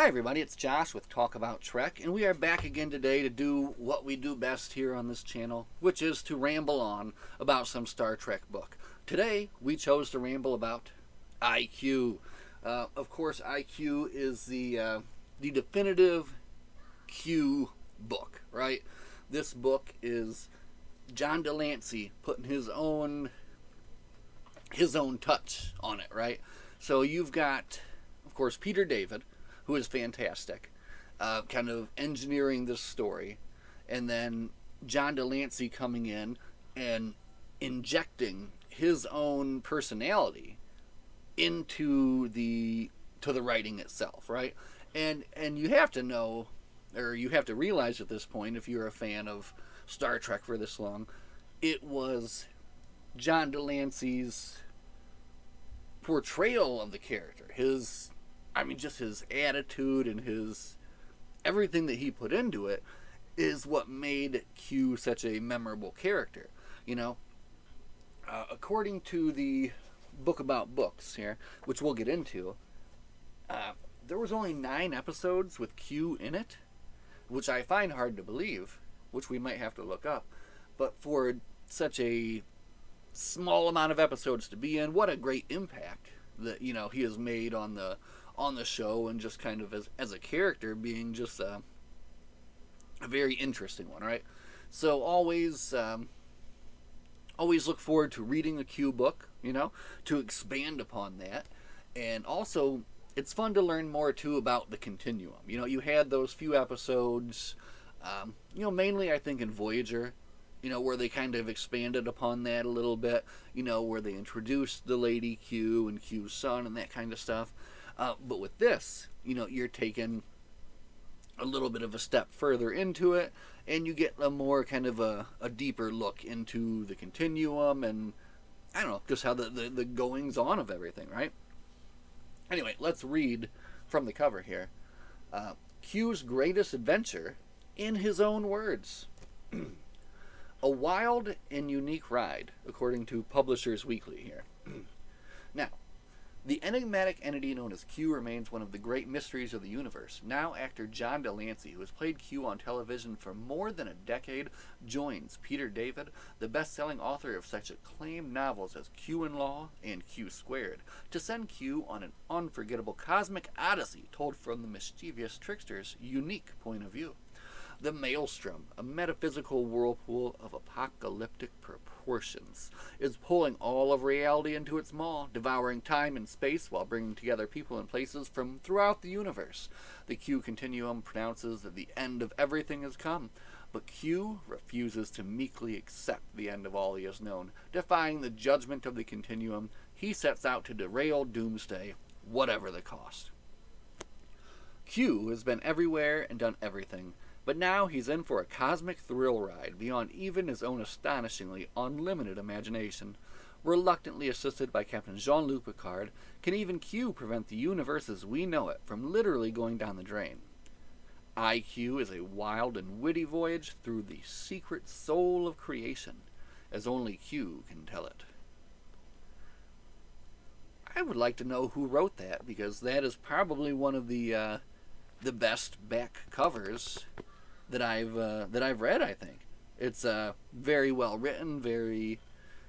Hi, everybody. It's Josh with Talk About Trek, and we are back again today to do what we do best here on this channel, which is to ramble on about some Star Trek book. Today, we chose to ramble about IQ. Of course, IQ is the definitive Q book, right? This book is John Lancie putting his own touch on it, right? So you've got, of course, Peter David, who is fantastic, kind of engineering this story, and then John Lancie coming in and injecting his own personality into the writing itself, right? And you have to know, or you have to realize at this point, if you're a fan of Star Trek for this long, it was John Lancie's portrayal of the character, just his attitude and his everything that he put into it is what made Q such a memorable character. You know, according to the book about books here, which we'll get into, there was only 9 episodes with Q in it, which I find hard to believe, which we might have to look up. But for such a small amount of episodes to be in, what a great impact that he has made on the show, and just kind of as a character being just a very interesting one, right? So always look forward to reading the Q book, to expand upon that. And also, it's fun to learn more too about the continuum. You had those few episodes, mainly I think in Voyager, where they kind of expanded upon that a little bit, where they introduced the Lady Q and Q's son and that kind of stuff. But with this, you're taking a little bit of a step further into it, and you get a more kind of a deeper look into the continuum, and I don't know, just how the goings on of everything, right? Anyway, let's read from the cover here. Q's greatest adventure, in his own words. A wild and unique ride, according to Publishers Weekly here. Now, the enigmatic entity known as Q remains one of the great mysteries of the universe. Now, actor John Lancie, who has played Q on television for more than a decade, joins Peter David, the best-selling author of such acclaimed novels as Q in Law and Q Squared, to send Q on an unforgettable cosmic odyssey told from the mischievous trickster's unique point of view. The Maelstrom, a metaphysical whirlpool of apocalyptic proportions, is pulling all of reality into its maw, devouring time and space while bringing together people and places from throughout the universe. The Q Continuum pronounces that the end of everything has come, but Q refuses to meekly accept the end of all he has known. Defying the judgment of the Continuum, he sets out to derail Doomsday, whatever the cost. Q has been everywhere and done everything, but now he's in for a cosmic thrill ride beyond even his own astonishingly unlimited imagination. Reluctantly assisted by Captain Jean-Luc Picard, can even Q prevent the universe as we know it from literally going down the drain? IQ is a wild and witty voyage through the secret soul of creation, as only Q can tell it. I would like to know who wrote that, because that is probably one of the best back covers that I've read. I think it's very well written, very,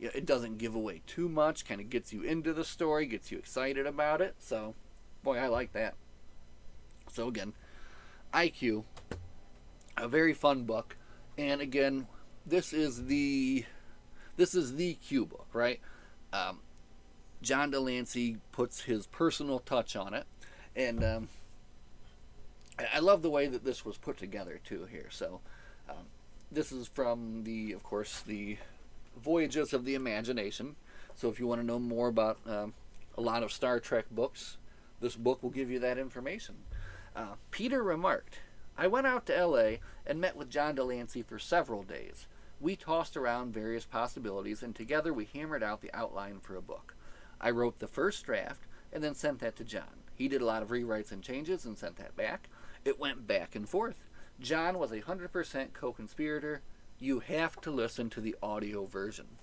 it doesn't give away too much, kind of gets you into the story, gets you excited about it. So, boy, I like that. So again, IQ, a very fun book, and again, this is the Q book, right? John Lancie puts his personal touch on it, and I love the way that this was put together too here. So this is from of course, the Voyages of the Imagination. So if you want to know more about a lot of Star Trek books, this book will give you that information. Peter remarked, "I went out to L.A. and met with John Lancie for several days. We tossed around various possibilities, and together we hammered out the outline for a book. I wrote the first draft and then sent that to John. He did a lot of rewrites and changes and sent that back. It went back and forth. John was 100% co-conspirator. You have to listen to the audio version."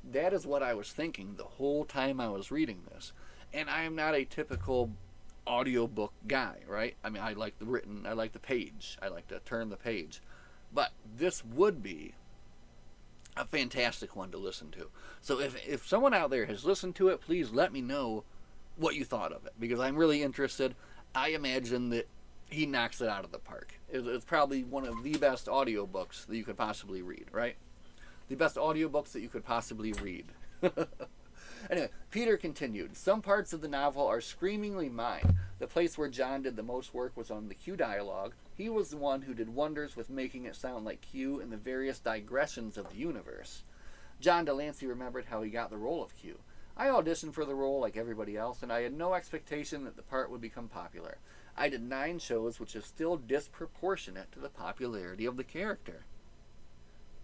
That is what I was thinking the whole time I was reading this. And I am not a typical audiobook guy, right? I mean, I like the written, I like the page, I like to turn the page. But this would be a fantastic one to listen to. So if someone out there has listened to it, please let me know what you thought of it, because I'm really interested. I imagine that he knocks it out of the park. It's probably one of the best audiobooks that you could possibly read, right? The best audiobooks that you could possibly read. Anyway, Peter continued. Some parts of the novel are screamingly mine. The place where John did the most work was on the Q dialogue. He was the one who did wonders with making it sound like Q in the various digressions of the universe. John Delancey remembered how he got the role of Q. I auditioned for the role like everybody else, and I had no expectation that the part would become popular. I did 9 shows, which is still disproportionate to the popularity of the character.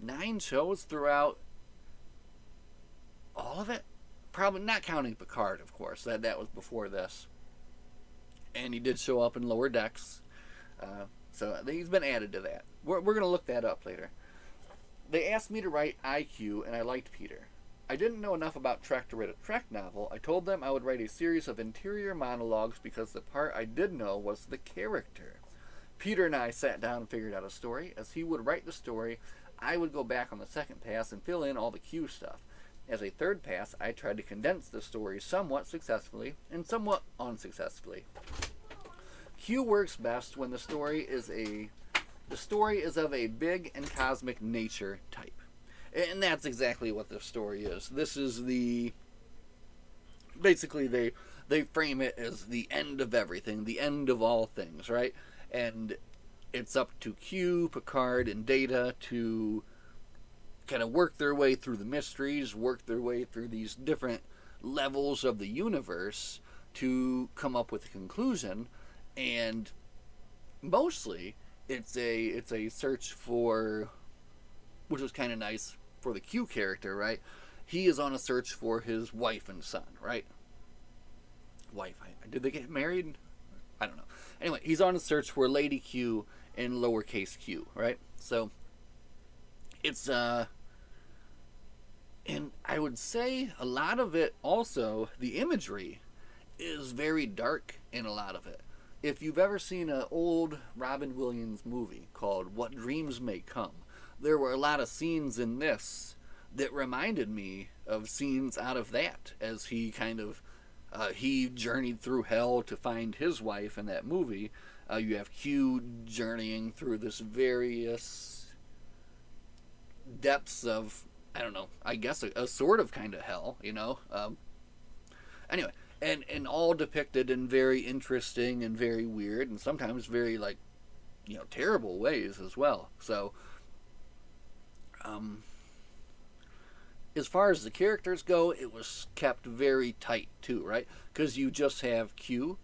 9 shows throughout all of it? Probably not counting Picard, of course. That was before this. And he did show up in Lower Decks. So he's been added to that. We're going to look that up later. They asked me to write IQ, and I liked Peter. I didn't know enough about Trek to write a Trek novel. I told them I would write a series of interior monologues because the part I did know was the character. Peter and I sat down and figured out a story. As he would write the story, I would go back on the second pass and fill in all the Q stuff. As a third pass, I tried to condense the story somewhat successfully and somewhat unsuccessfully. Q works best when the story is of a big and cosmic nature type. And that's exactly what the story is. This is basically they frame it as the end of everything, the end of all things, right? And it's up to Q, Picard, and Data to kind of work their way through the mysteries, work their way through these different levels of the universe to come up with a conclusion. And mostly it's a search for, which is kind of nice for the Q character, right? He is on a search for his wife and son, right? Did they get married? I don't know. Anyway, he's on a search for Lady Q and lowercase q, right? So it's and I would say a lot of it also, the imagery is very dark in a lot of it. If you've ever seen an old Robin Williams movie called What Dreams May Come, there were a lot of scenes in this that reminded me of scenes out of that, as he kind of he journeyed through hell to find his wife in that movie. You have Q journeying through this various depths of, I don't know, I guess a sort of kind of hell, you know. Anyway, and all depicted in very interesting and very weird and sometimes very, like, you know, terrible ways as well. So, as far as the characters go, it was kept very tight too, right? Because you just have Q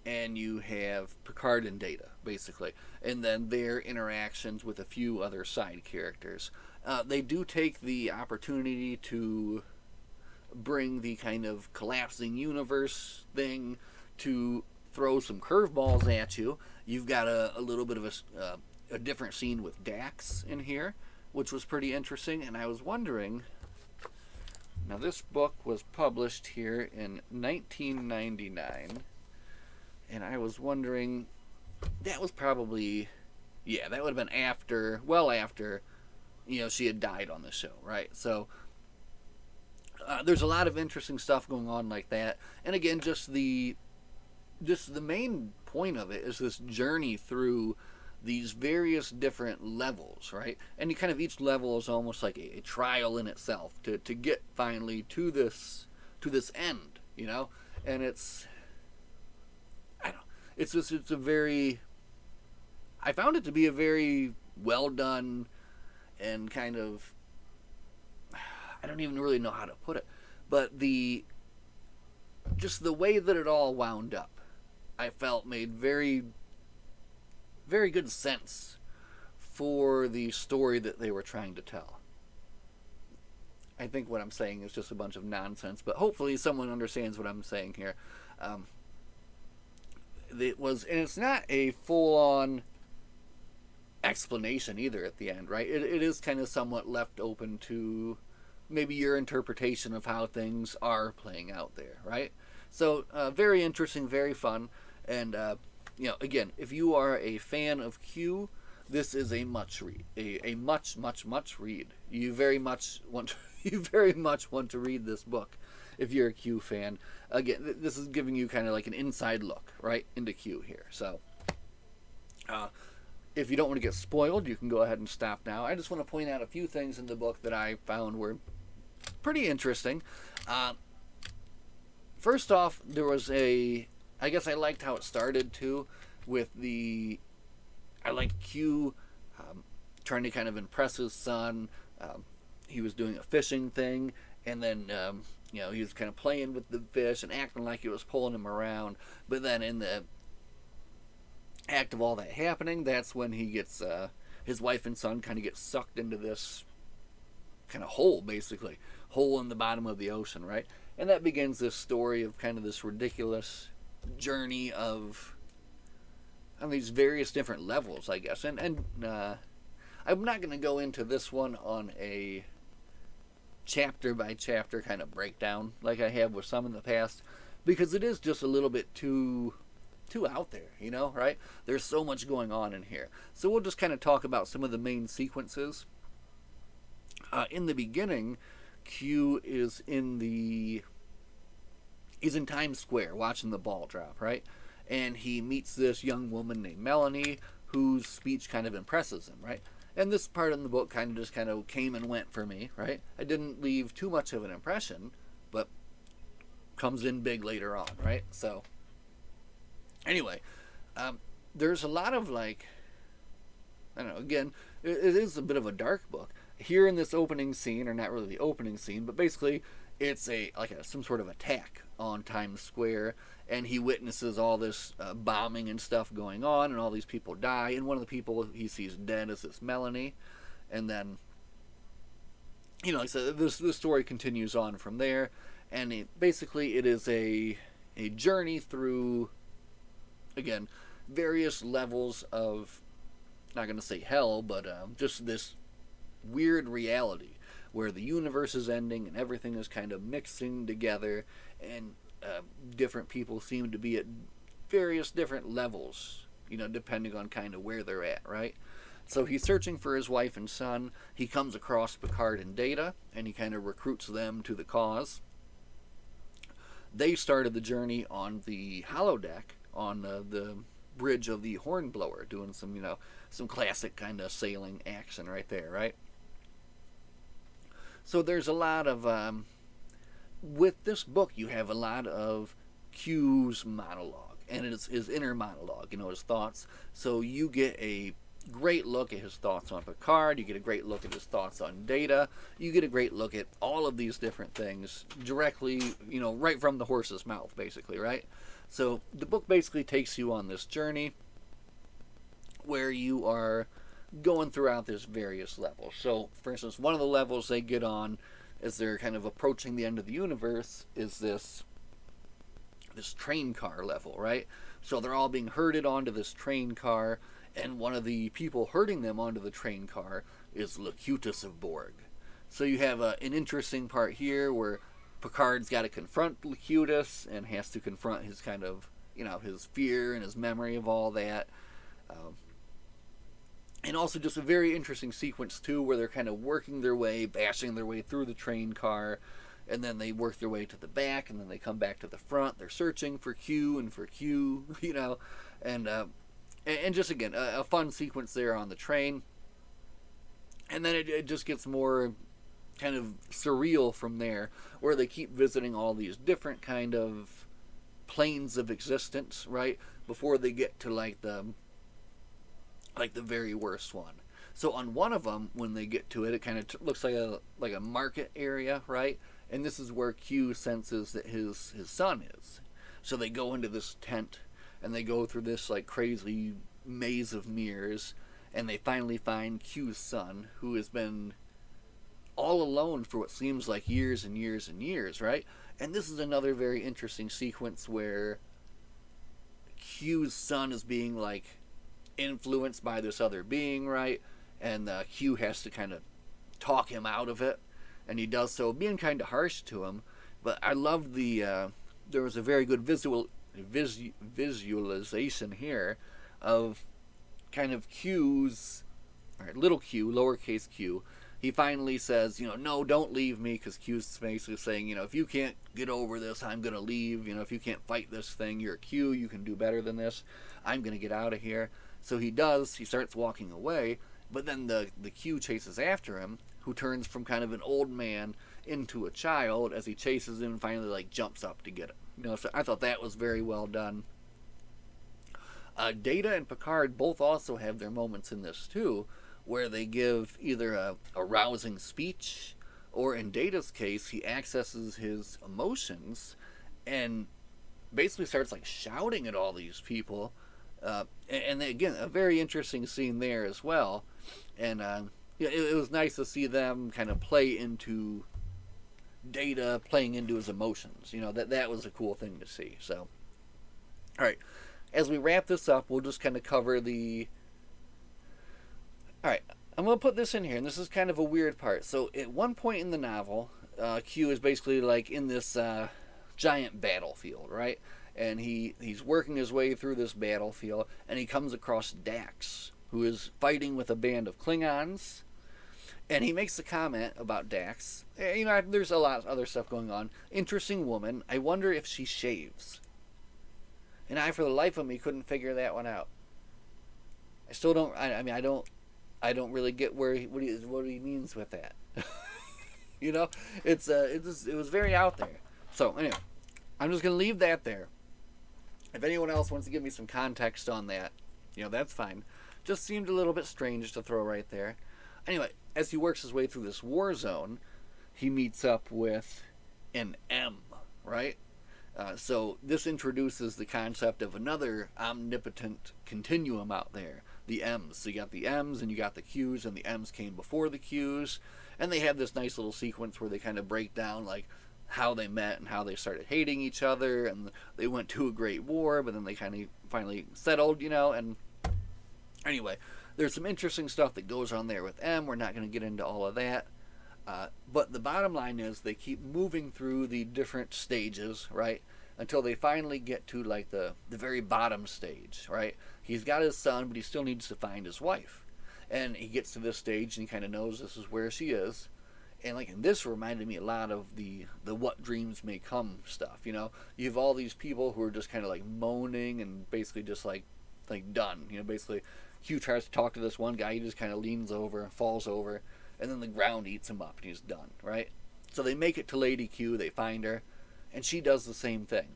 and you have Picard and Data, basically, and then their interactions with a few other side characters. They do take the opportunity to bring the kind of collapsing universe thing to throw some curveballs at you. You've got a little bit of a different scene with Dax in here, which was pretty interesting, and I was wondering, now this book was published here in 1999, and I was wondering, that was probably, yeah, that would have been well after, you know, she had died on the show, right? So there's a lot of interesting stuff going on like that. And again, just the main point of it is this journey through these various different levels, right? And you kind of, each level is almost like a trial in itself to get finally to this end, you know? And it's, I don't know, it's a very, I found it to be a very well done and kind of, I don't even really know how to put it, but just the way that it all wound up, I felt made very, very good sense for the story that they were trying to tell. I think what I'm saying is just a bunch of nonsense, but hopefully someone understands what I'm saying here. It was, and it's not a full-on explanation either at the end, right? It is kind of somewhat left open to maybe your interpretation of how things are playing out there, right? So very interesting, very fun. And again, if you are a fan of Q, this is a much read, a much read. You very much want to, you very much want to read this book if you're a Q fan. Again, this is giving you kind of like an inside look right into Q here. So if you don't want to get spoiled, you can go ahead and stop now. I just want to point out a few things in the book that I found were pretty interesting. First off, there was I guess I liked how it started too, with I liked Q trying to kind of impress his son. He was doing a fishing thing, and then he was kind of playing with the fish and acting like he was pulling him around. But then in the act of all that happening, that's when he gets his wife and son kind of get sucked into this kind of hole, basically hole in the bottom of the ocean, right? And that begins this story of kind of this ridiculous journey of on these various different levels, I guess. And I'm not going to go into this one on a chapter by chapter kind of breakdown like I have with some in the past, because it is just a little bit too out there, right? There's so much going on in here. So we'll just kind of talk about some of the main sequences. In the beginning, Q is in Times Square watching the ball drop, right? And he meets this young woman named Melanie, whose speech kind of impresses him, right? And this part in the book kind of came and went for me, right? I didn't leave too much of an impression, but comes in big later on, right? So anyway, there's a lot of I don't know, again, it is a bit of a dark book. Here in this opening scene, or not really the opening scene, but basically it's some sort of attack on Times Square, and he witnesses all this bombing and stuff going on, and all these people die, and one of the people he sees dead is this Melanie. And then, like I said, this story continues on from there, and basically it is a journey through, again, various levels of, not going to say hell, but just this weird reality where the universe is ending and everything is kind of mixing together, and different people seem to be at various different levels, depending on kind of where they're at, right? So he's searching for his wife and son. He comes across Picard and Data, and he kind of recruits them to the cause. They started the journey on the holodeck on the bridge of the Hornblower, doing some classic kind of sailing action right there, right? So there's a lot of with this book, you have a lot of Q's monologue, and it's his inner monologue, his thoughts. So you get a great look at his thoughts on Picard, you get a great look at his thoughts on Data, you get a great look at all of these different things directly, right from the horse's mouth, basically, right? So the book basically takes you on this journey where you are going throughout this various levels. So, for instance, one of the levels they get on as they're kind of approaching the end of the universe is this train car level, right? So they're all being herded onto this train car, and one of the people herding them onto the train car is Locutus of Borg. So you have an interesting part here where Picard's got to confront Locutus and has to confront his kind of, his fear and his memory of all that. And also just a very interesting sequence, too, where they're kind of working their way, bashing their way through the train car, and then they work their way to the back, and then they come back to the front. They're searching for Q, and just, again, a fun sequence there on the train. And then it just gets more kind of surreal from there, where they keep visiting all these different kind of planes of existence, right, before they get to, the very worst one. So on one of them, when they get to it, it kind of looks like a market area, right? And this is where Q senses that his son is. So they go into this tent, and they go through this crazy maze of mirrors, and they finally find Q's son, who has been all alone for what seems like years and years and years, right? And this is another very interesting sequence where Q's son is being influenced by this other being, right? And Q has to kind of talk him out of it, and he does so, being kind of harsh to him. But I love there was a very good visualization here of kind of Q's, all right, little q, lowercase q. He finally says, no, don't leave me, because Q's basically saying, if you can't get over this, I'm going to leave. If you can't fight this thing, you're a Q, you can do better than this. I'm going to get out of here. So he does, he starts walking away, but then the Q chases after him, who turns from kind of an old man into a child as he chases him and finally like jumps up to get him. So I thought that was very well done. Data and Picard both also have their moments in this too, where they give either a rousing speech, or in Data's case, he accesses his emotions and basically starts like shouting at all these people. And again, a very interesting scene there as well. And it was nice to see them kind of play into Data playing into his emotions. That was a cool thing to see. So, all right, as we wrap this up, we'll just kind of cover the. All right, I'm going to put this in here, and this is kind of a weird part. So, at one point in the novel, Q is basically like in this giant battlefield, right? And he's working his way through this battlefield, and he comes across Dax, who is fighting with a band of Klingons. And he makes a comment about Dax. There's a lot of other stuff going on. Interesting woman. I wonder if she shaves. And I, for the life of me, couldn't figure that one out. I still don't. I don't really get what he means with that. It was very out there. So anyway, I'm just gonna leave that there. If anyone else wants to give me some context on that, that's fine. Just seemed a little bit strange to throw right there. Anyway, as he works his way through this war zone, he meets up with an M, right? So this introduces the concept of another omnipotent continuum out there, the M's. So you got the M's and you got the Q's, and the M's came before the Q's, and they have this nice little sequence where they kind of break down like how they met and how they started hating each other, and they went to a great war, but then they kind of finally settled, and anyway, there's some interesting stuff that goes on there with M. We're not going to get into all of that. But the bottom line is they keep moving through the different stages, right? Until they finally get to like the very bottom stage, right? He's got his son, but he still needs to find his wife. And he gets to this stage and he kind of knows this is where she is. And like, and this reminded me a lot of the what dreams may come stuff, You have all these people who are just kind of like moaning and basically just like done. Basically Q tries to talk to this one guy, he just kind of leans over, falls over, and then the ground eats him up and he's done, right? So they make it to Lady Q, they find her, and she does the same thing.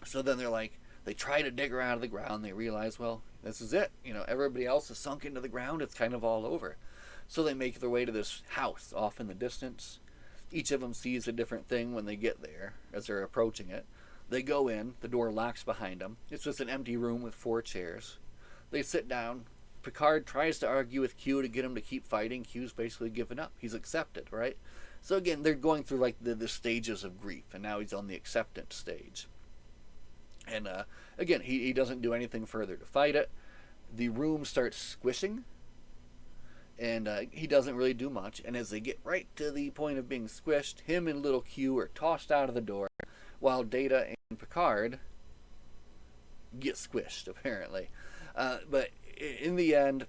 So then they try to dig her out of the ground, they realize, well, this is it. Everybody else is sunk into the ground, it's kind of all over. So they make their way to this house off in the distance. Each of them sees a different thing when they get there, as they're approaching it. They go in, the door locks behind them. It's just an empty room with 4 chairs. They sit down. Picard tries to argue with Q to get him to keep fighting. Q's basically given up. He's accepted, right? So again, they're going through like the stages of grief, and now he's on the acceptance stage. And again, he doesn't do anything further to fight it. The room starts squishing, and he doesn't really do much. And as they get right to the point of being squished, him and little Q are tossed out of the door, while Data and Picard get squished, apparently. But in the end,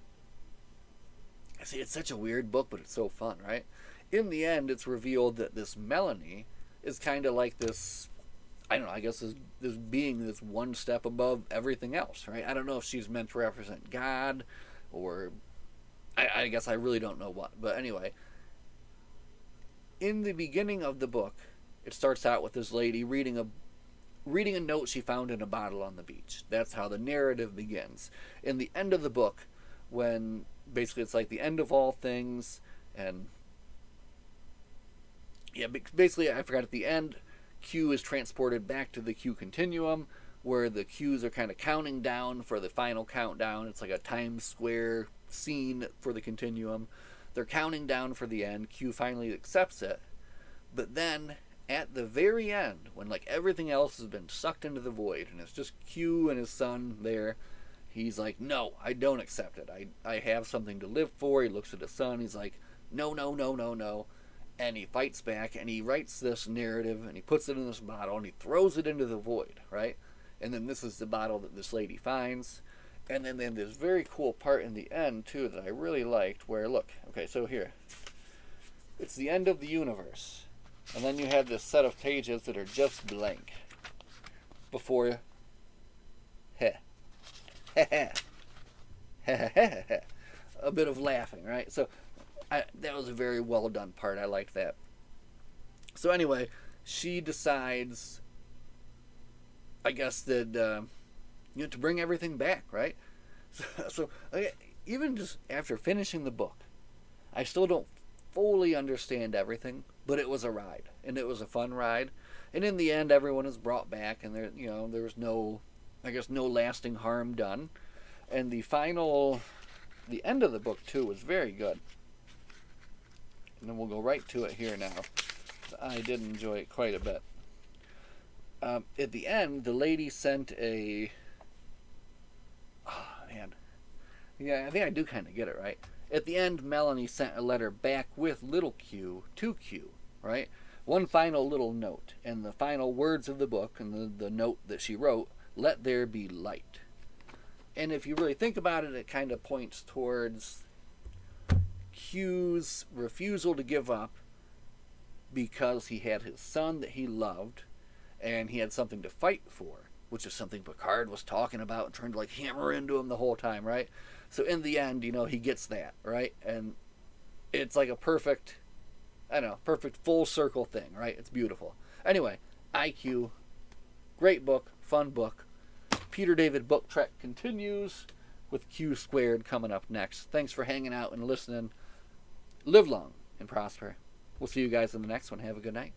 see, it's such a weird book, but it's so fun, right? In the end, it's revealed that this Melanie is kind of like this, I don't know, I guess this being that's one step above everything else, right? I don't know if she's meant to represent God, or I guess I really don't know what. But anyway, in the beginning of the book, it starts out with this lady reading a note she found in a bottle on the beach. That's how the narrative begins. In the end of the book, when basically it's like the end of all things, and basically I forgot, at the end, Q is transported back to the Q continuum, where the Qs are kind of counting down for the final countdown. It's like a Times Square scene for the continuum. They're counting down for the end. Q finally accepts it, but then at the very end, when like everything else has been sucked into the void and it's just Q and his son there, he's like, no, I don't accept it. I have something to live for. He looks at his son. He's like, no. And he fights back, and he writes this narrative, and he puts it in this bottle, and he throws it into the void, right? And then this is the bottle that this lady finds. And then there's this very cool part in the end, too, that I really liked, where, look, okay, so here. It's the end of the universe. And then you have this set of pages that are just blank. Before you. Heh. Heh heh. Heh heh heh. A bit of laughing, right? So that was a very well done part. I liked that. So anyway, she decides, I guess, that to bring everything back, right? So even just after finishing the book, I still don't fully understand everything, but it was a ride, and it was a fun ride. And in the end, everyone is brought back, and there was no, I guess, no lasting harm done. And the end of the book too was very good. And then we'll go right to it here now. I did enjoy it quite a bit. At the end, the lady sent a... Oh, man. Yeah, I think I do kind of get it, right? At the end, Melanie sent a letter back with little Q to Q, right? One final little note. And the final words of the book, and the note that she wrote, "Let there be light." And if you really think about it, it kind of points towards Q's refusal to give up because he had his son that he loved, and he had something to fight for, which is something Picard was talking about and trying to like hammer into him the whole time, right? So in the end, he gets that, right? And it's like a perfect, perfect full circle thing, right? It's beautiful. Anyway, IQ, great book, fun book. Peter David Book Trek continues with Q Squared coming up next. Thanks for hanging out and listening. Live long and prosper. We'll see you guys in the next one. Have a good night.